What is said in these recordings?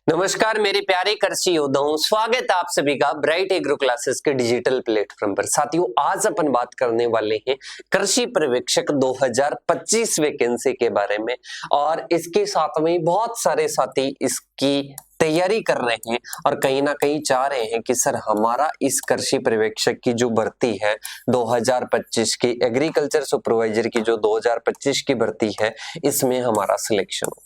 नमस्कार मेरे प्यारे कृषि योद्धाओं, स्वागत है आप सभी का ब्राइट एग्रो क्लासेस के डिजिटल प्लेटफॉर्म पर। साथियों, आज अपन बात करने वाले हैं कृषि पर्यवेक्षक 2025 वैकेंसी के बारे में और इसके साथ में बहुत सारे साथी इसकी तैयारी कर रहे हैं और कहीं ना कहीं चाह रहे हैं कि सर हमारा इस कृषि पर्यवेक्षक की जो भर्ती है 2025 की, एग्रीकल्चर सुपरवाइजर की जो 2025 की भर्ती है, इसमें हमारा सिलेक्शन हो।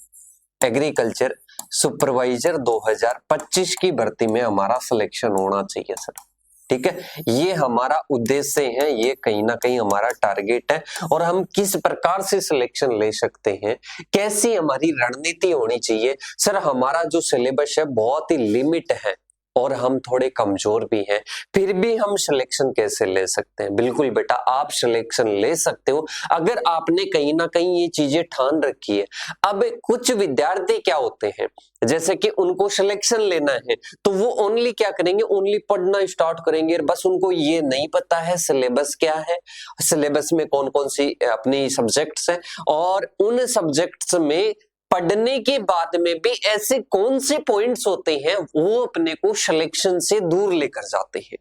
एग्रीकल्चर सुपरवाइजर 2025 की भर्ती में हमारा सिलेक्शन होना चाहिए सर। ठीक है, ये हमारा उद्देश्य है, ये कहीं ना कहीं हमारा टारगेट है। और हम किस प्रकार से सिलेक्शन ले सकते हैं, कैसी हमारी रणनीति होनी चाहिए सर। हमारा जो सिलेबस है बहुत ही लिमिट है और हम थोड़े कमजोर भी हैं, फिर भी हम सिलेक्शन कैसे ले सकते हैं? बिल्कुल बेटा, आप सिलेक्शन ले सकते हो अगर आपने कहीं ना कहीं ये चीजें ठान रखी है। अब कुछ विद्यार्थी क्या होते हैं, जैसे कि उनको सिलेक्शन लेना है तो वो ओनली क्या करेंगे, ओनली पढ़ना स्टार्ट करेंगे। बस उनको ये नहीं पता है सिलेबस क्या है, सिलेबस में कौन कौन सी अपनी सब्जेक्ट्स है और उन सब्जेक्ट्स में पढ़ने के बाद में भी ऐसे कौन से पॉइंट्स होते हैं वो अपने को सिलेक्शन से दूर लेकर जाते हैं।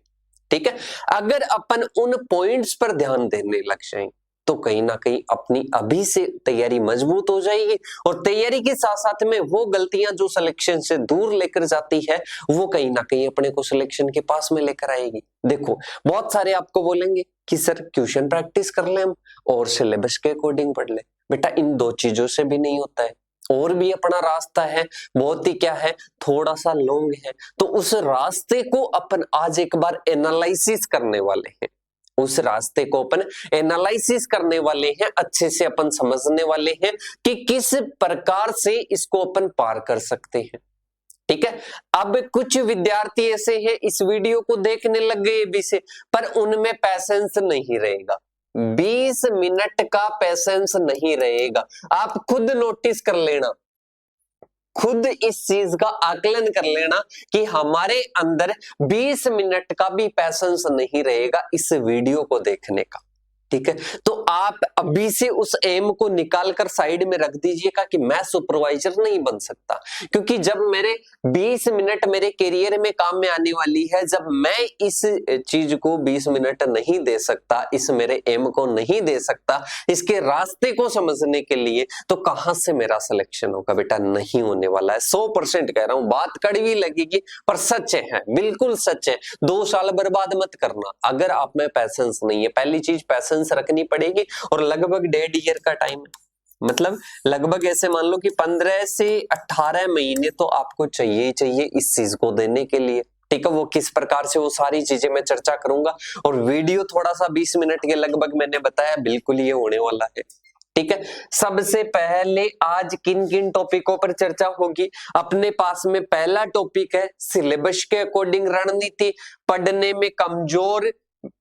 ठीक है, अगर अपन उन पॉइंट्स पर ध्यान देने लग जाएं तो कहीं ना कहीं अपनी अभी से तैयारी मजबूत हो जाएगी और तैयारी के साथ साथ में वो गलतियां जो सिलेक्शन से दूर लेकर जाती है वो कहीं ना कहीं अपने को सिलेक्शन के पास में लेकर आएगी। देखो, बहुत सारे आपको बोलेंगे कि सर ट्यूशन प्रैक्टिस कर ले हम और सिलेबस के अकॉर्डिंग पढ़ ले। बेटा, इन दो चीजों से भी नहीं होता है, और भी अपना रास्ता है, बहुत ही क्या है, थोड़ा सा लॉन्ग है। तो उस रास्ते को अपन आज एक बार एनालिसिस करने वाले हैं, उस रास्ते को अपन एनालिसिस करने वाले हैं, अच्छे से अपन समझने वाले हैं कि किस प्रकार से इसको अपन पार कर सकते हैं। ठीक है, अब कुछ विद्यार्थी ऐसे हैं इस वीडियो को देखने लग गए अभी से, पर उनमें पैसेंस नहीं रहेगा। 20 मिनट का पैसेंस नहीं रहेगा। आप खुद नोटिस कर लेना, खुद इस चीज का आकलन कर लेना कि हमारे अंदर 20 मिनट का भी पैसेंस नहीं रहेगा इस वीडियो को देखने का। ठीक है, तो आप अभी से उस एम को निकाल कर साइड में रख दीजिएगा कि मैं सुपरवाइजर नहीं बन सकता, क्योंकि जब मेरे 20 मिनट मेरे करियर में काम में आने वाली है, जब मैं इस चीज को 20 मिनट नहीं दे सकता, इस मेरे एम को नहीं दे सकता, इसके रास्ते को समझने के लिए, तो कहां से मेरा सिलेक्शन होगा? बेटा, नहीं होने वाला है। 100% कह रहा हूं, बात कड़वी लगेगी पर सच है, बिल्कुल सच है। 2 साल बर्बाद मत करना अगर आप में पैसेंस नहीं है। पहली चीज पैसेंस रखनी पड़ेगी और लगभग 1.5 ईयर का टाइम है, मतलब लगभग ऐसे मान लो कि 15 से 18 महीने तो आपको चाहिए ही चाहिए इस चीज को देने के लिए। ठीक है, वो किस प्रकार से, वो सारी चीजें मैं चर्चा करूंगा और वीडियो थोड़ा सा 20 मिनट के लगभग मैंने बताया, बिल्कुल ये होने वाला है। ठीक है, सबसे पहले आज किन किन टॉपिकों पर चर्चा होगी? अपने पास में पहला टॉपिक है सिलेबस के अकॉर्डिंग रणनीति, पढ़ने में कमजोर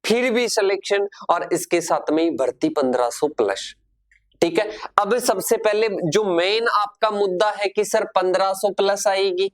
फिर भी सिलेक्शन, और इसके साथ में ही भर्ती 1500 प्लस। ठीक है, अब सबसे पहले जो मेन आपका मुद्दा है कि सर 1500 प्लस आएगी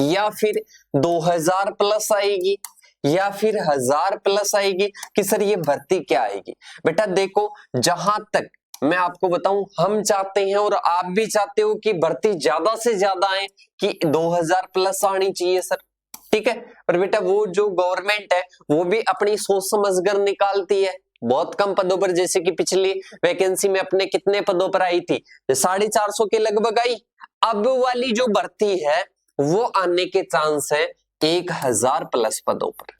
या फिर 2000 प्लस आएगी या फिर 1000 प्लस आएगी, कि सर ये भर्ती क्या आएगी? बेटा देखो, जहां तक मैं आपको बताऊं, हम चाहते हैं और आप भी चाहते हो कि भर्ती ज्यादा से ज्यादा आए, कि 2000 प्लस आनी चाहिए सर। ठीक है, पर बेटा वो जो गवर्नमेंट है वो भी अपनी सोच समझ कर निकालती है। बहुत कम पदों पर, जैसे कि पिछली वैकेंसी में अपने कितने पदों पर आई थी, 450 के लगभग आई। अब वाली जो भर्ती है वो आने के चांस है 1000 प्लस पदों पर।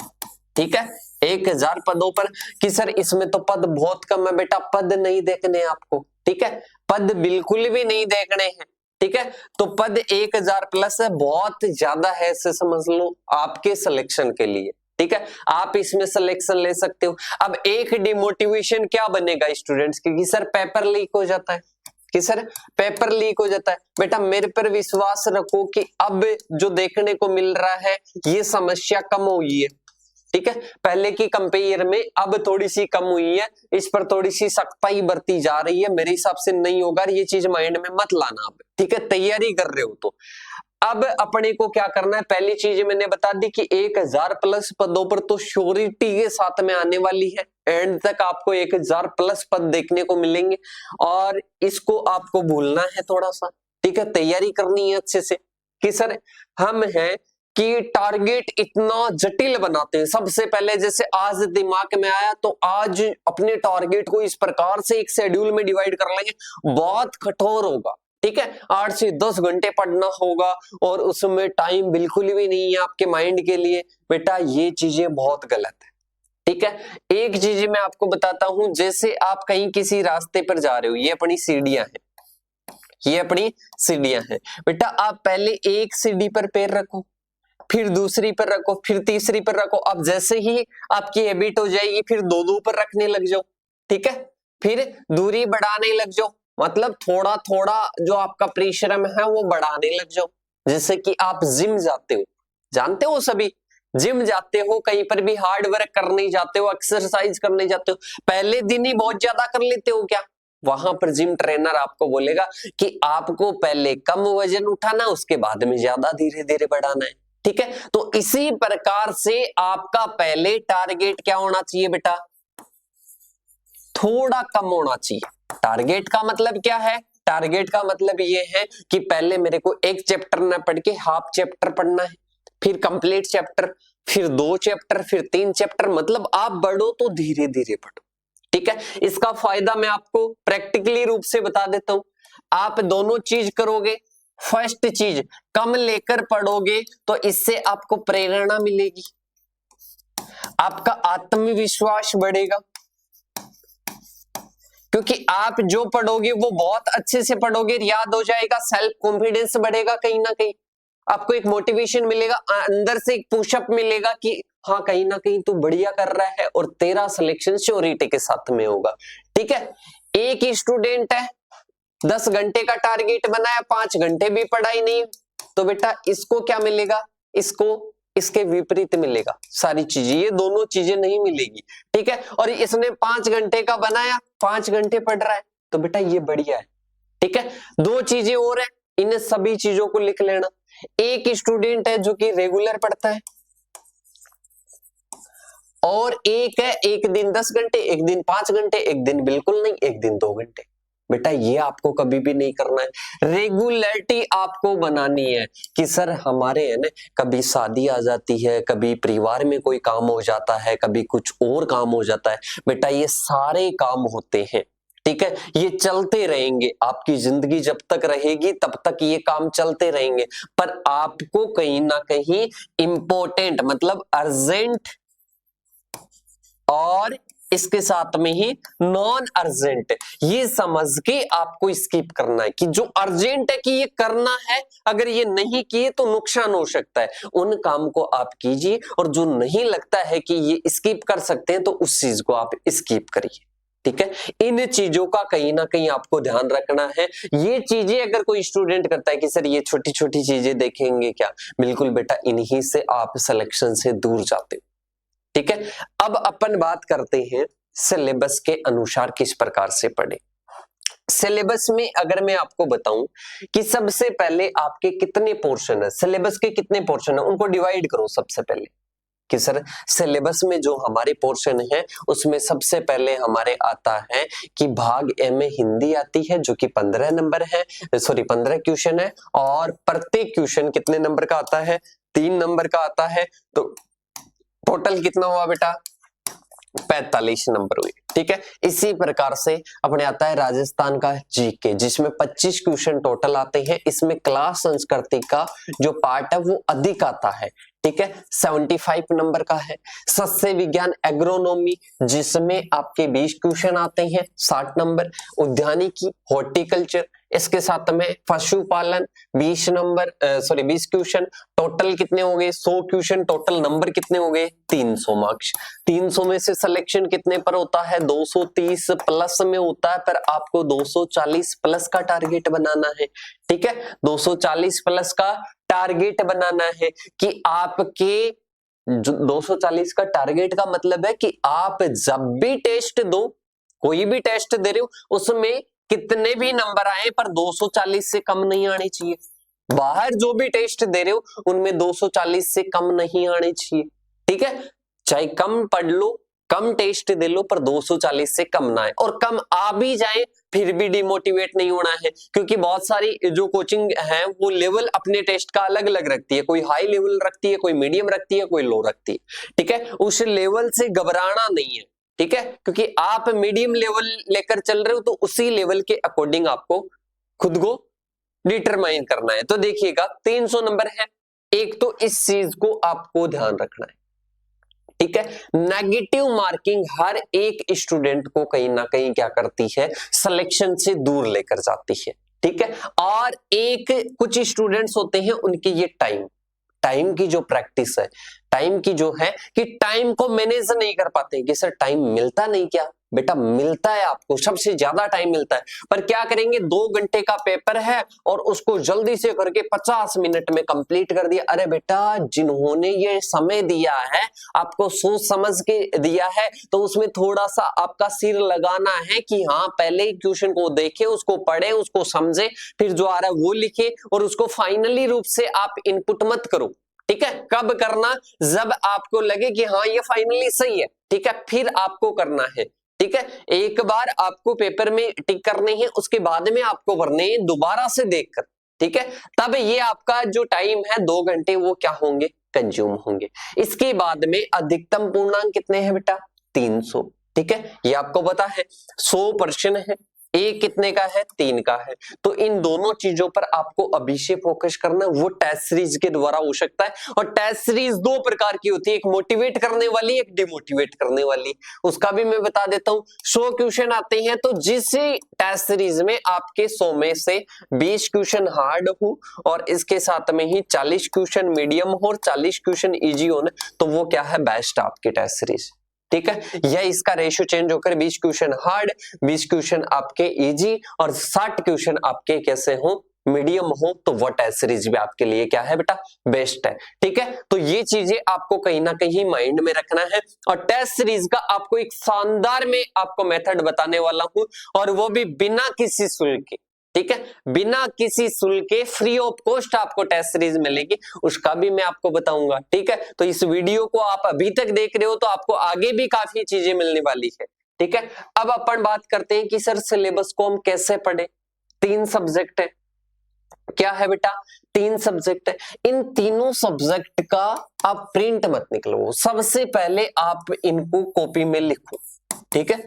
ठीक है, 1000 पदों पर, कि सर इसमें तो पद बहुत कम है। बेटा, पद नहीं देखने आपको, ठीक है, पद बिल्कुल भी नहीं देखने हैं। ठीक है, तो पद 1000 प्लस है, बहुत ज्यादा है, ऐसे समझ लो आपके सिलेक्शन के लिए। ठीक है, आप इसमें सिलेक्शन ले सकते हो। अब एक डिमोटिवेशन क्या बनेगा स्टूडेंट्स की, कि सर पेपर लीक हो जाता है, कि सर पेपर लीक हो जाता है। बेटा मेरे पर विश्वास रखो कि अब जो देखने को मिल रहा है ये समस्या कम हुई है। ठीक है, पहले की कंपेयर में अब थोड़ी सी कम हुई है, इस पर थोड़ी सी सख्ताई बरती जा रही है। मेरे हिसाब से नहीं होगा, ये चीज माइंड में मत लाना अब। ठीक है, तैयारी कर रहे हो तो अब अपने को क्या करना है, पहली चीज मैंने बता दी कि 1000 प्लस पदों पर तो श्योरिटी के साथ में आने वाली है। एंड तक आपको 1000 प्लस पद देखने को मिलेंगे और इसको आपको भूलना है थोड़ा सा। ठीक है, तैयारी करनी है अच्छे से। कि सर हम हैं कि टारगेट इतना जटिल बनाते हैं। सबसे पहले जैसे आज दिमाग में आया तो आज अपने टारगेट को इस प्रकार से एक शेड्यूल में डिवाइड कर लेंगे, बहुत कठोर होगा, ठीक है। 8 से 10 घंटे पढ़ना होगा और उसमें टाइम बिल्कुल भी नहीं है आपके माइंड के लिए। बेटा ये चीजें बहुत गलत है, ठीक है। एक चीज मैं आपको बताता हूं, जैसे आप कहीं किसी रास्ते पर जा रहे हो, ये अपनी सीढ़ियां हैं, ये अपनी सीढ़ियां हैं। बेटा आप पहले एक सीढ़ी पर पैर रखो, फिर दूसरी पर रखो, फिर तीसरी पर रखो। अब जैसे ही आपकी हैबिट हो जाएगी फिर दो दो पर रखने लग जाओ, ठीक है। फिर दूरी बढ़ाने लग जाओ, मतलब थोड़ा थोड़ा जो आपका परिश्रम है वो बढ़ाने लग जाओ। जैसे कि आप जिम जाते हो, जानते हो सभी जिम जाते हो, कहीं पर भी हार्ड वर्क करने जाते हो, एक्सरसाइज करने जाते हो, पहले दिन ही बहुत ज्यादा कर लेते हो क्या? वहां पर जिम ट्रेनर आपको बोलेगा कि आपको पहले कम वजन उठाना, उसके बाद में ज्यादा धीरे धीरे बढ़ाना है, ठीक है। तो इसी प्रकार से आपका पहले टारगेट क्या होना चाहिए बेटा? थोड़ा कम होना चाहिए। टारगेट का मतलब क्या है? टारगेट का मतलब ये है कि पहले मेरे को एक चैप्टर ना पढ़ के हाफ चैप्टर पढ़ना है, फिर कंप्लीट चैप्टर, फिर 2 चैप्टर, फिर 3 चैप्टर। मतलब आप बढ़ो तो धीरे धीरे बढ़ो, ठीक है। इसका फायदा मैं आपको प्रैक्टिकली रूप से बता देता हूं। आप दोनों चीज करोगे। फर्स्ट चीज, कम लेकर पढ़ोगे तो इससे आपको प्रेरणा मिलेगी, आपका आत्मविश्वास बढ़ेगा, क्योंकि आप जो पढ़ोगे वो बहुत अच्छे से पढ़ोगे, याद हो जाएगा, सेल्फ कॉन्फिडेंस बढ़ेगा, कहीं ना कहीं आपको एक मोटिवेशन मिलेगा, अंदर से एक पुशअप मिलेगा कि हाँ कहीं ना कहीं तू बढ़िया कर रहा है और तेरा सिलेक्शन श्योरिटी के साथ में होगा, ठीक है। एक ही स्टूडेंट है, 10 घंटे का टारगेट बनाया, 5 घंटे भी पढ़ाई नहीं, तो बेटा इसको क्या मिलेगा? इसको इसके विपरीत मिलेगा सारी चीजें, ये दोनों चीजें नहीं मिलेगी, ठीक है। और इसने 5 घंटे का बनाया, 5 घंटे पढ़ रहा है, तो बेटा ये बढ़िया है, ठीक है। 2 चीजें और है, इन सभी चीजों को लिख लेना। एक स्टूडेंट है जो कि रेगुलर पढ़ता है, और एक है एक दिन 10 घंटे, एक दिन 5 घंटे, एक दिन बिल्कुल नहीं, एक दिन 2 घंटे। बेटा ये आपको कभी भी नहीं करना है, रेगुलरिटी आपको बनानी है कि सर हमारे है ना कभी शादी आ जाती है, कभी परिवार में कोई काम हो जाता है, कभी कुछ और काम हो जाता है। बेटा ये सारे काम होते हैं, ठीक है, ये चलते रहेंगे, आपकी जिंदगी जब तक रहेगी तब तक ये काम चलते रहेंगे। पर आपको कहीं ना कहीं इंपॉर्टेंट मतलब अर्जेंट और इसके साथ में ही नॉन अर्जेंट, ये समझ के आपको स्किप करना है कि जो अर्जेंट है कि ये करना है, अगर ये नहीं किए तो नुकसान हो सकता है, उन काम को आप कीजिए, और जो नहीं लगता है कि ये स्किप कर सकते हैं तो उस चीज को आप स्किप करिए, ठीक है। इन चीजों का कहीं ना कहीं आपको ध्यान रखना है। ये चीजें अगर कोई स्टूडेंट करता है कि सर ये छोटी छोटी चीजें देखेंगे क्या, बिल्कुल बेटा इन्हीं से आप सिलेक्शन से दूर जाते हो, ठीक है। अब अपन बात करते हैं सिलेबस के अनुसार किस प्रकार से पढ़े। सिलेबस में अगर मैं आपको बताऊं कि सबसे पहले आपके कितने पोर्शन है, सिलेबस के कितने पोर्शन है, उनको डिवाइड करो सबसे पहले कि सर सिलेबस में जो हमारे पोर्शन है उसमें सबसे पहले हमारे आता है कि भाग ए में हिंदी आती है जो कि 15 नंबर है, सॉरी 15 क्वेश्चन है, और प्रत्येक क्वेश्चन कितने नंबर का आता है? 3 नंबर का आता है। तो टोटल कितना हुआ बेटा? 45 नंबर हुए, ठीक है। इसी प्रकार से अपने आता है राजस्थान का जीके, जिसमें 25 क्वेश्चन टोटल आते हैं। इसमें क्लास संस्कृति का जो पार्ट है वो अधिक आता है, ठीक है, 75 नंबर का है। सस्य विज्ञान एग्रोनॉमी जिसमें आपके 20 क्वेश्चन आते हैं, 60 नंबर। उद्यानिकी हॉर्टिकल्चर, इसके साथ में पशुपालन 20 नंबर, सॉरी 20 क्वेश्चन, टोटल कितने हो गए? 100 क्वेश्चन, टोटल नंबर कितने हो गए? 300 मार्क्स। 300 में से सिलेक्शन कितने पर होता है? 230 प्लस में होता है, पर आपको 240 प्लस का टारगेट बनाना है, ठीक है। 240 प्लस का टारगेट बनाना है कि आपके 240 का टारगेट का मतलब है कि आप जब भी टेस्ट दो, कोई भी टेस्ट दे रहे हो, उसमें कितने भी नंबर आए पर 240 से कम नहीं आने चाहिए। बाहर जो भी टेस्ट दे रहे हो उनमें 240 से कम नहीं आने चाहिए, ठीक है। चाहे कम पढ़ लो, कम टेस्ट दे लो, पर 240 से कम ना आए, और कम आ भी जाए फिर भी डिमोटिवेट नहीं होना है, क्योंकि बहुत सारी जो कोचिंग है वो लेवल अपने टेस्ट का अलग अलग रखती है, कोई हाई लेवल रखती है, कोई मीडियम रखती है, कोई लो रखती है। ठीक है, उस लेवल से घबराना नहीं है। ठीक है, क्योंकि आप मीडियम लेवल लेकर चल रहे हो तो उसी लेवल के अकॉर्डिंग आपको खुद को डिटरमाइन करना है। तो देखिएगा 300 नंबर है, एक तो इस चीज को आपको ध्यान रखना है। ठीक है, नेगेटिव मार्किंग हर एक स्टूडेंट को कहीं ना कहीं क्या करती है, सिलेक्शन से दूर लेकर जाती है। ठीक है, और एक कुछ स्टूडेंट्स होते हैं उनकी ये टाइम की जो प्रैक्टिस है, टाइम की जो है कि टाइम को मैनेज नहीं कर पाते कि सर टाइम मिलता नहीं, क्या बेटा मिलता है, आपको सबसे ज्यादा टाइम मिलता है, पर क्या करेंगे 2 घंटे का पेपर है और उसको जल्दी से करके 50 मिनट में कंप्लीट कर दिया। अरे बेटा जिन्होंने ये समय दिया है, आपको सोच समझ के दिया है, तो उसमें थोड़ा सा आपका सिर लगाना है कि हाँ पहले क्वेश्चन को देखे, उसको पढ़े, उसको समझे, फिर जो आ रहा है वो लिखे और उसको फाइनली रूप से आप इनपुट मत करो। ठीक है, कब करना, जब आपको लगे कि हाँ ये फाइनली सही है। ठीक है, फिर आपको करना है। ठीक है, एक बार आपको पेपर में टिक करने हैं, उसके बाद में आपको भरने हैं दोबारा से देखकर। ठीक है, तब ये आपका जो टाइम है 2 घंटे वो क्या होंगे, कंज्यूम होंगे। इसके बाद में अधिकतम पूर्णांक कितने हैं बेटा, 300। ठीक है, ये आपको पता है। 100 प्रश्न है, एक कितने का है, 3 का है। तो इन दोनों चीजों पर आपको अभी से फोकस करना, वो टेस्ट सीरीज के द्वारा हो सकता है। और टेस्ट सीरीज 2 प्रकार की होती है, एक मोटिवेट करने वाली, एक डिमोटिवेट करने वाली। उसका भी मैं बता देता हूं। 100 क्वेश्चन आते हैं, तो जिस टेस्ट सीरीज में आपके 100 में से 20 क्वेश्चन हार्ड हो और इसके साथ में ही 40 क्वेश्चन मीडियम हो और 40 क्वेश्चन इजी हो, तो वो क्या है, बेस्ट आपकी टेस्ट सीरीज। ठीक है, यह इसका रेशियो चेंज होकर 20 क्वेश्चन हार्ड, 20 क्वेश्चन आपके इजी और 60 क्वेश्चन आपके कैसे हो, मीडियम हो, तो वो टेस्ट सीरीज भी आपके लिए क्या है बेटा, बेस्ट है। ठीक है, तो ये चीजें आपको कहीं ना कहीं माइंड में रखना है। और टेस्ट सीरीज का आपको एक शानदार में आपको मेथड बताने वाला हूं, और वो भी बिना किसी शुल्क के। ठीक है, बिना किसी शुल्क के फ्री ऑफ कॉस्ट आपको टेस्ट सीरीज मिलेगी, उसका भी मैं आपको बताऊंगा। ठीक है, तो इस वीडियो को आप अभी तक देख रहे हो तो आपको आगे भी काफी चीजें मिलने वाली है। ठीक है, अब अपन बात करते हैं कि सर सिलेबस को हम कैसे पढ़े। 3 सब्जेक्ट है, क्या है बेटा, 3 सब्जेक्ट है। इन तीनों सब्जेक्ट का आप प्रिंट मत निकलो, सबसे पहले आप इनको कॉपी में लिखो। ठीक है,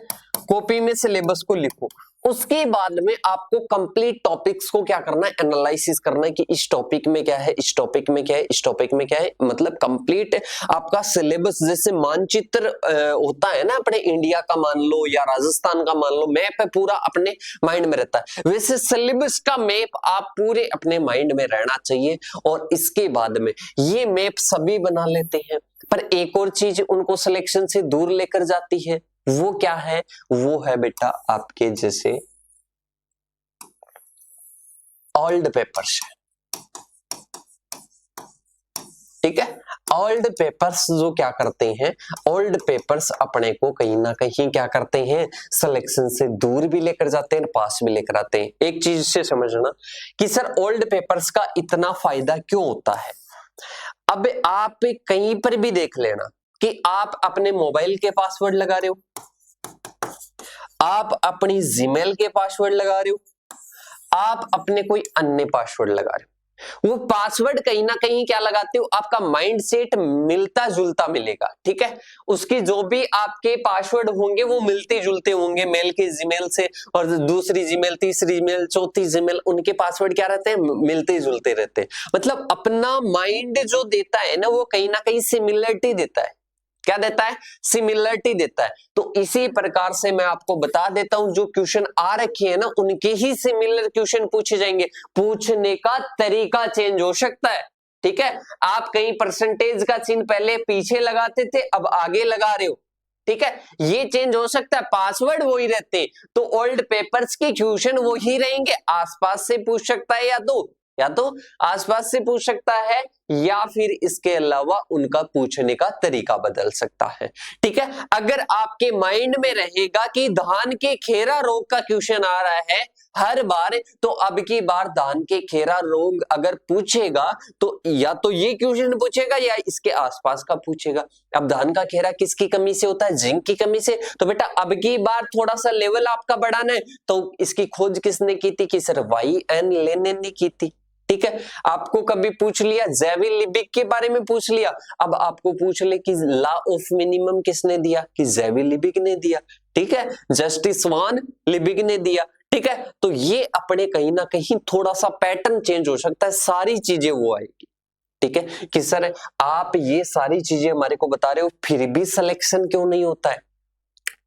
कॉपी में सिलेबस को लिखो, उसके बाद में आपको कंप्लीट टॉपिक्स को क्या करना है, एनालिसिस करना है कि इस टॉपिक में क्या है, इस टॉपिक में क्या है, इस टॉपिक में क्या है। मतलब कंप्लीट आपका सिलेबस, जैसे मानचित्र होता है ना अपने इंडिया का, मान लो या राजस्थान का मान लो, मैप है पूरा अपने माइंड में रहता है, वैसे सिलेबस का मैप आप पूरे अपने माइंड में रहना चाहिए। और इसके बाद में ये मैप सभी बना लेते हैं, पर एक और चीज उनको सिलेक्शन से दूर लेकर जाती है, वो क्या है, वो है बेटा आपके जैसे ओल्ड पेपर्स। ठीक है, ओल्ड पेपर्स जो क्या करते हैं, ओल्ड पेपर्स अपने को कहीं ना कहीं क्या करते हैं, सिलेक्शन से दूर भी लेकर जाते हैं, पास भी लेकर आते हैं। एक चीज से समझना कि सर ओल्ड पेपर्स का इतना फायदा क्यों होता है। अब आप कहीं पर भी देख लेना कि आप अपने मोबाइल के पासवर्ड लगा रहे हो, आप अपनी जीमेल के पासवर्ड लगा रहे हो, आप अपने कोई अन्य पासवर्ड लगा रहे हो, वो पासवर्ड कहीं ना कहीं क्या लगाते हो, आपका माइंड सेट मिलता जुलता मिलेगा। ठीक है, उसकी जो भी आपके पासवर्ड होंगे वो मिलते जुलते होंगे, मेल के जीमेल से, और दूसरी जीमेल, तीसरी जीमेल, चौथी जीमेल, उनके पासवर्ड क्या रहते हैं, मिलते जुलते रहते हैं। मतलब अपना माइंड जो देता है ना, वो कहीं ना कहीं सिमिलरिटी देता है। क्या देता है, सिमिलरिटी देता है। तो इसी प्रकार से मैं आपको बता देता हूं, जो क्वेश्चन आ रखे हैं ना उनके ही सिमिलर क्वेश्चन पूछे जाएंगे, पूछने का तरीका चेंज हो सकता है। ठीक है, आप कहीं परसेंटेज का चिन्ह पहले पीछे लगाते थे, अब आगे लगा रहे हो। ठीक है, ये चेंज हो सकता है, पासवर्ड वही रहते हैं, तो ओल्ड पेपर्स के क्वेश्चन वही रहेंगे। आसपास से पूछ सकता है, या तो आसपास से पूछ सकता है, या फिर इसके अलावा उनका पूछने का तरीका बदल सकता है। ठीक है, अगर आपके माइंड में रहेगा कि धान के खेरा रोग का क्वेश्चन आ रहा है, हर बार। तो अब की बार धान के खेरा रोग अगर पूछेगा तो या तो ये क्वेश्चन पूछेगा या इसके आसपास का पूछेगा। अब धान का खेरा किसकी कमी से होता है? जिंक की कमी से। तो बेटा अब की बार थोड़ा सा लेवल आपका बढ़ाना है, तो इसकी खोज किसने की थी? कि सर वाई.एन. लेनिन ने की थी। ठीक है, आपको कभी पूछ लिया ज़ेवियर लिबिक के बारे में पूछ लिया, अब आपको पूछ ले कि लॉ ऑफ मिनिमम किसने दिया? कि ज़ेवियर लिबिक ने दिया। ठीक है, जस्टिस वान लिबिक ने दिया। ठीक है, तो ये अपने कहीं ना कहीं थोड़ा सा पैटर्न चेंज हो सकता है, सारी चीजें वो आएगी। ठीक है कि सर आप ये सारी चीजें हमारे को बता रहे हो फिर भी सिलेक्शन क्यों नहीं होता है?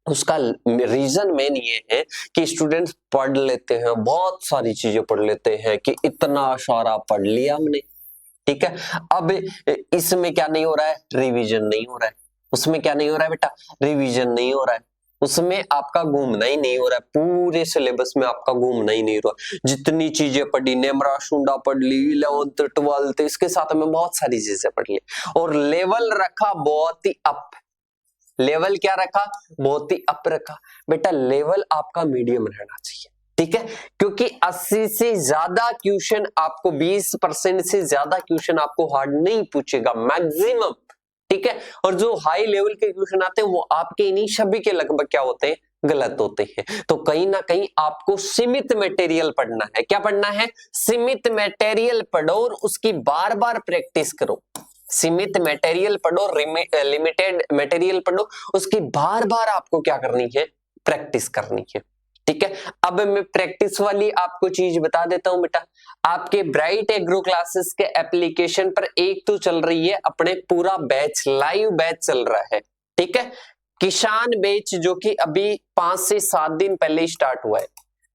उसका रीजन मेन ये है कि स्टूडेंट्स पढ़ लेते हैं, बहुत सारी चीजें पढ़ लेते हैं कि इतना सारा पढ़ लिया हमने। ठीक है, अब इसमें क्या नहीं हो रहा है? रिवीजन नहीं हो रहा है। उसमें क्या नहीं हो रहा है बेटा? रिवीजन नहीं हो रहा है। उसमें आपका घूमना ही नहीं हो रहा है, पूरे सिलेबस में आपका घूमना ही नहीं हो रहा। जितनी चीजें पढ़ी, नेमरा शुंडा पढ़ ली, 11th 12th, इसके साथ में बहुत सारी चीजें पढ़ ली और लेवल रखा बहुत ही अप। लेवल क्या रखा? बहुत ही अप रखा। बेटा लेवल आपका मीडियम रहना चाहिए। ठीक है, क्योंकि 80 से ज्यादा क्वेश्चन आपको 20% से ज्यादा क्वेश्चन आपको हार्ड नहीं पूछेगा मैक्सिमम। ठीक है, और जो हाई लेवल के क्वेश्चन आते हैं वो आपके नहीं, सभी के लगभग क्या होते हैं? गलत होते हैं। तो कहीं ना कहीं आपको सीमित मटेरियल पढ़ना है। क्या पढ़ना है? सीमित मटेरियल पढ़ो और उसकी बार बार प्रैक्टिस करो। सीमित मटेरियल पढ़ो, लिमिटेड मटेरियल पढ़ो, उसकी बार बार आपको क्या करनी है? प्रैक्टिस करनी है। ठीक है, अब मैं प्रैक्टिस वाली आपको चीज बता देता हूं बेटा। आपके ब्राइट एग्रो क्लासेस के एप्लीकेशन पर एक तो चल रही है अपने पूरा बैच, लाइव बैच चल रहा है। ठीक है, किसान बैच जो कि अभी 5 से 7 दिन पहले स्टार्ट हुआ है।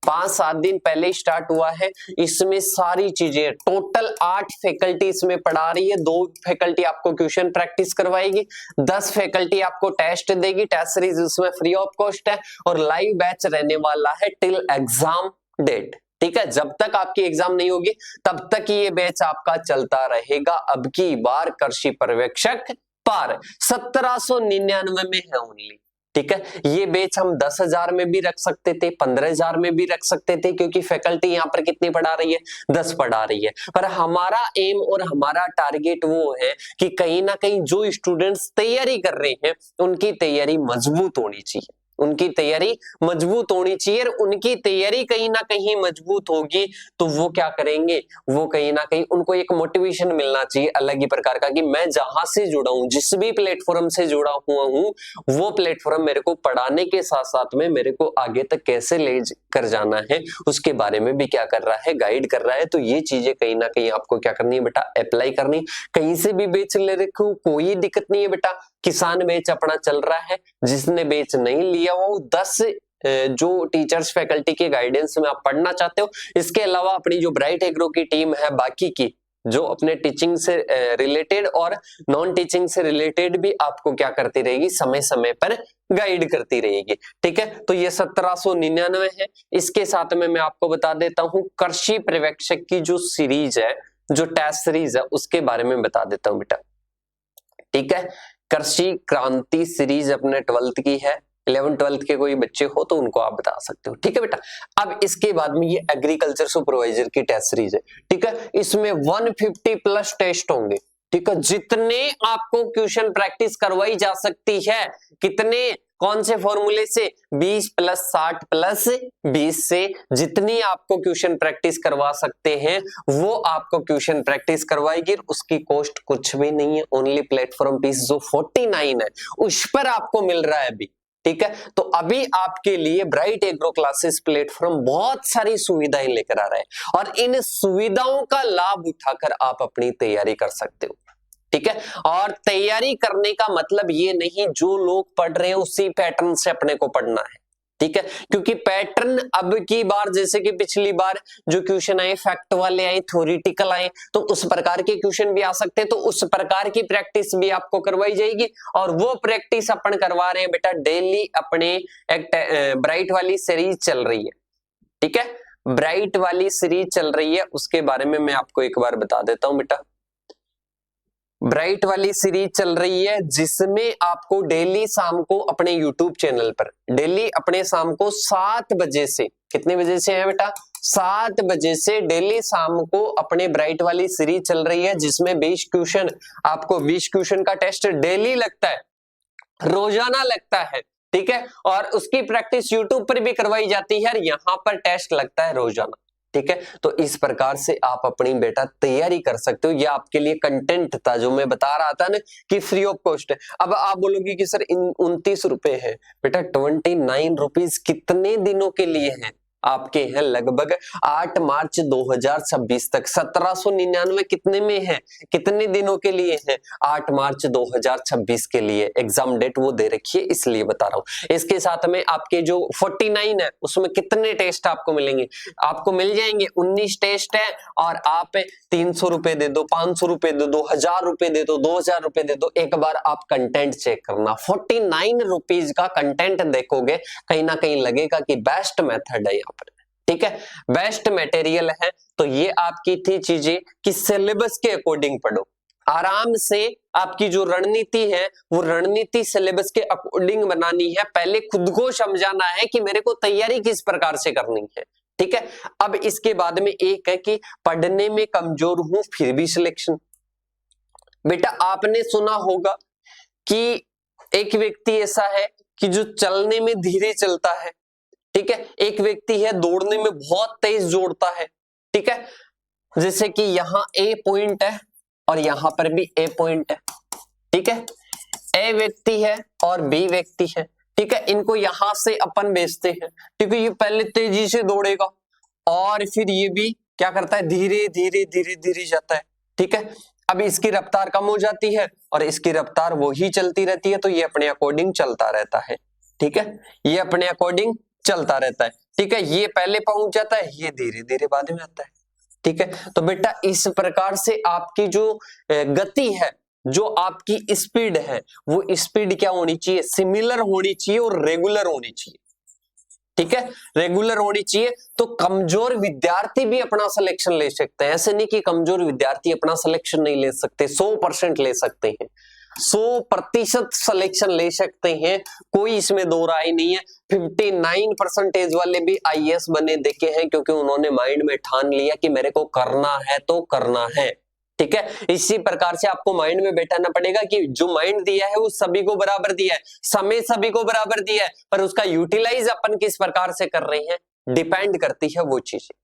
5-7 दिन पहले स्टार्ट हुआ है। इसमें सारी चीजें टोटल 8 फैकल्टी इसमें पढ़ा रही है। 2 फैकल्टी आपको क्वेश्चन प्रैक्टिस करवाएगी, 10 फैकल्टी आपको टेस्ट देगी। टेस्ट सीरीज उसमें फ्री ऑफ कॉस्ट है और लाइव बैच रहने वाला है टिल एग्जाम डेट। ठीक है, जब तक आपकी एग्जाम नहीं होगी तब तक ये बैच आपका चलता रहेगा। अब की बार कृषि पर्यवेक्षक पार 1799 में है ओनली। ठीक है, ये बैच हम 10,000 में भी रख सकते थे, 15,000 में भी रख सकते थे, क्योंकि फैकल्टी यहाँ पर कितनी पढ़ा रही है? 10 पढ़ा रही है। पर हमारा एम और हमारा टारगेट वो है कि कहीं ना कहीं जो स्टूडेंट्स तैयारी कर रहे हैं उनकी तैयारी मजबूत होनी चाहिए। उनकी तैयारी मजबूत होनी चाहिए। उनकी तैयारी कहीं ना कहीं मजबूत होगी तो वो क्या करेंगे? वो कहीं ना कहीं उनको एक मोटिवेशन मिलना चाहिए अलग ही प्रकार का कि मैं जहां से जुड़ा हूं, जिस भी प्लेटफॉर्म से जुड़ा हुआ हूं, वो प्लेटफॉर्म मेरे को पढ़ाने के साथ साथ में मेरे को आगे तक कैसे ले कर जाना है उसके बारे में भी क्या कर रहा है? गाइड कर रहा है। तो ये चीजें कहीं ना कहीं आपको क्या करनी है बेटा? अप्लाई करनी। कहीं से भी बेच ले रखो, कोई दिक्कत नहीं है बेटा। किसान बेच अपना चल रहा है, जिसने बेच नहीं लिया वो 10 जो टीचर्स फैकल्टी के गाइडेंस में आप पढ़ना चाहते हो। इसके अलावा अपनी जो ब्राइट एग्रो की टीम है बाकी की, जो अपने टीचिंग से रिलेटेड और नॉन टीचिंग से रिलेटेड भी आपको क्या करती रहेगी? समय समय पर गाइड करती रहेगी। ठीक है, तो ये 1799 है। इसके साथ में मैं आपको बता देता हूं कृषि पर्यवेक्षक की जो सीरीज है, जो टेस्ट सीरीज है, उसके बारे में बता देता हूं बेटा। ठीक है, कृषि क्रांति सीरीज अपने 12th की है। 11th-12th के कोई बच्चे हो तो उनको आप बता सकते हो। ठीक है बेटा, अब इसके बाद में ये एग्रीकल्चर सुपरवाइजर की टेस्ट सीरीज है। ठीक है, इसमें 150 प्लस टेस्ट होंगे। ठीक है, जितने आपको क्वेश्चन प्रैक्टिस करवाई जा सकती है, कितने, कौन से फॉर्मूले से? 20 + 60 + 20 से जितनी आपको क्वेश्चन प्रैक्टिस करवा सकते हैं वो आपको क्वेश्चन प्रैक्टिस करवाएगी। उसकी कॉस्ट कुछ भी नहीं है, ओनली प्लेटफॉर्म फीस जो 49 है उस पर आपको मिल रहा है अभी। ठीक है, तो अभी आपके लिए ब्राइट एग्रो क्लासेस प्लेटफॉर्म बहुत सारी सुविधाएं लेकर आ रहा है और इन सुविधाओं का लाभ उठाकर आप अपनी तैयारी कर सकते हो। ठीक है, और तैयारी करने का मतलब ये नहीं जो लोग पढ़ रहे हैं उसी पैटर्न से अपने को पढ़ना है। ठीक है, क्योंकि पैटर्न अब की बार जैसे कि पिछली बार जो क्वेश्चन आए फैक्ट वाले आए, थ्योरेटिकल आए, तो उस प्रकार के क्वेश्चन भी आ सकते हैं। तो उस प्रकार की प्रैक्टिस भी आपको करवाई जाएगी और वो प्रैक्टिस अपन करवा रहे हैं बेटा डेली। अपने एक ब्राइट वाली सीरीज चल रही है। ठीक है, ब्राइट वाली सीरीज चल रही है, उसके बारे में मैं आपको एक बार बता देता हूं बेटा। ब्राइट वाली सीरीज चल रही है जिसमें आपको डेली शाम को अपने YouTube चैनल पर, डेली अपने शाम को 7 बजे से, कितने बजे से है बेटा? 7 बजे से डेली शाम को अपने ब्राइट वाली सीरीज चल रही है, जिसमें 20 क्वेश्चन, आपको 20 क्वेश्चन का टेस्ट डेली लगता है, रोजाना लगता है, ठीक है। और उसकी प्रैक्टिस यूट्यूब पर भी करवाई जाती है और यहाँ पर टेस्ट लगता है रोजाना, ठीक है। तो इस प्रकार से आप अपनी बेटा तैयारी कर सकते हो। ये आपके लिए कंटेंट था जो मैं बता रहा था ना कि फ्री ऑफ कॉस्ट है। अब आप बोलोगे कि सर 29 रुपए है, बेटा 29 रुपीज कितने दिनों के लिए है? आपके हैं लगभग 8 मार्च 2026 तक। 1799 कितने में है, कितने दिनों के लिए है? 8 मार्च 2026 के लिए। एग्जाम डेट वो दे रखी है, इसलिए बता रहा हूं। इसके साथ में आपके जो 49 है उसमें कितने टेस्ट आपको मिलेंगे? आपको मिल जाएंगे 19 टेस्ट है, और आप 300 रुपए दे दो, 500 रुपए दे दो, 1000 रुपए दे दो, 2000 रुपए दे दो, एक बार आप कंटेंट चेक करना। 49 रुपीज का कंटेंट देखोगे, कहीं ना कहीं लगेगा कि बेस्ट मेथड है, ठीक है, बेस्ट मटेरियल है। तो ये आपकी थी चीजें कि सिलेबस के अकॉर्डिंग पढ़ो, आराम से। आपकी जो रणनीति है वो रणनीति सिलेबस के अकॉर्डिंग बनानी है। पहले खुद को समझाना है कि मेरे को तैयारी किस प्रकार से करनी है, ठीक है। अब इसके बाद में एक है कि पढ़ने में कमजोर हूं फिर भी सिलेक्शन। बेटा आपने सुना होगा कि एक व्यक्ति ऐसा है कि जो चलने में धीरे चलता है, ठीक है, एक व्यक्ति है दौड़ने में बहुत तेज दौड़ता है, ठीक है। जैसे कि यहाँ ए पॉइंट है और यहां पर भी ए पॉइंट है, ठीक है। ए व्यक्ति है और बी व्यक्ति है, ठीक है। इनको यहां से अपन भेजते हैं, ठीक है। ये पहले तेजी से दौड़ेगा और फिर ये भी क्या करता है, धीरे धीरे धीरे धीरे जाता है, ठीक है। अब इसकी रफ्तार कम हो जाती है और इसकी रफ्तार वो ही चलती रहती है, तो ये अपने अकॉर्डिंग चलता रहता है, ठीक है। ये अपने अकॉर्डिंग चलता रहता है, ठीक है। ये पहले पहुंच जाता है, ये धीरे धीरे बाद में आता है, ठीक है। तो बेटा इस प्रकार से आपकी जो गति है, जो आपकी स्पीड है, वो स्पीड क्या होनी चाहिए, सिमिलर होनी चाहिए और रेगुलर होनी चाहिए, ठीक है, रेगुलर होनी चाहिए। तो कमजोर विद्यार्थी भी अपना सिलेक्शन ले सकते हैं, ऐसे नहीं कि कमजोर विद्यार्थी अपना सिलेक्शन नहीं ले सकते, 100% ले सकते हैं, 100% सिलेक्शन ले सकते हैं, कोई इसमें दो राय नहीं है। 59% वाले भी आईएएस बने देखे हैं, क्योंकि उन्होंने माइंड में ठान लिया कि मेरे को करना है तो करना है, ठीक है। इसी प्रकार से आपको माइंड में बैठाना पड़ेगा कि जो माइंड दिया है वो सभी को बराबर दिया है, समय सभी को बराबर दिया है, पर उसका यूटिलाइज अपन किस प्रकार से कर रहे हैं डिपेंड करती है वो चीजें,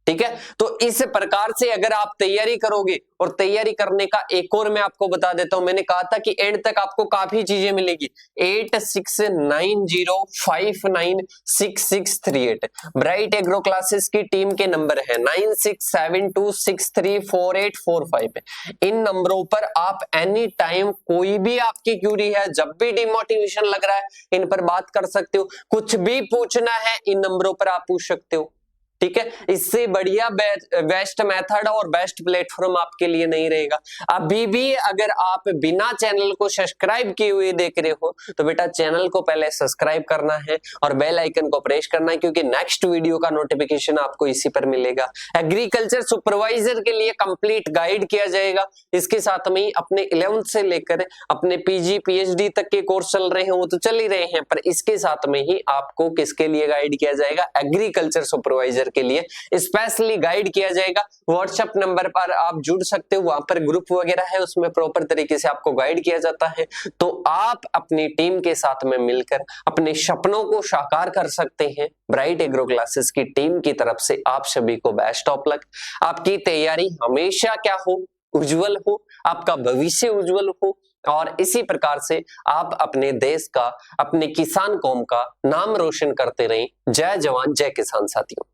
ठीक है। तो इस प्रकार से अगर आप तैयारी करोगे, और तैयारी करने का एक और मैं आपको बता देता हूं, मैंने कहा था कि एंड तक आपको काफी चीजें मिलेगी। 8690596638 ब्राइट एग्रो क्लासेस की टीम के नंबर है 9672634845। इन नंबरों पर आप एनी टाइम कोई भी आपकी क्यूरी है, जब भी डिमोटिवेशन लग रहा है, इन पर बात कर सकते हो। कुछ भी पूछना है इन नंबरों पर आप पूछ सकते हो, ठीक है। इससे बढ़िया बेस्ट मेथड और बेस्ट प्लेटफॉर्म आपके लिए नहीं रहेगा। अभी भी अगर आप बिना चैनल को सब्सक्राइब किए हुए देख रहे हो, तो बेटा चैनल को पहले सब्सक्राइब करना है और बेल आइकन को प्रेस करना है, क्योंकि नेक्स्ट वीडियो का नोटिफिकेशन आपको इसी पर मिलेगा। एग्रीकल्चर सुपरवाइजर के लिए कंप्लीट गाइड किया जाएगा। इसके साथ में ही अपने 11th से लेकर अपने पीजी पीएचडी तक के कोर्स चल रहे हैं, वो तो चल ही रहे हैं, पर इसके साथ में ही आपको किसके लिए गाइड किया जाएगा, एग्रीकल्चर सुपरवाइजर के लिए स्पेशली गाइड किया जाएगा। व्हाट्सएप नंबर पर आप जुड़ सकते हो, वहां पर ग्रुप वगैरह है, उसमें प्रॉपर तरीके से आपको गाइड किया जाता है। तो आप अपनी टीम के साथ में मिलकर अपने सपनों को साकार कर सकते हैं। ब्राइट एग्रो क्लासेस की टीम की तरफ से आप सभी को बेस्ट ऑफ लक। आपकी तैयारी हमेशा क्या हो, उज्जवल हो, आपका भविष्य उज्जवल हो, और इसी प्रकार से आप अपने देश का, अपने किसान कौम का नाम रोशन करते रहें। जय जवान जय किसान साथियों।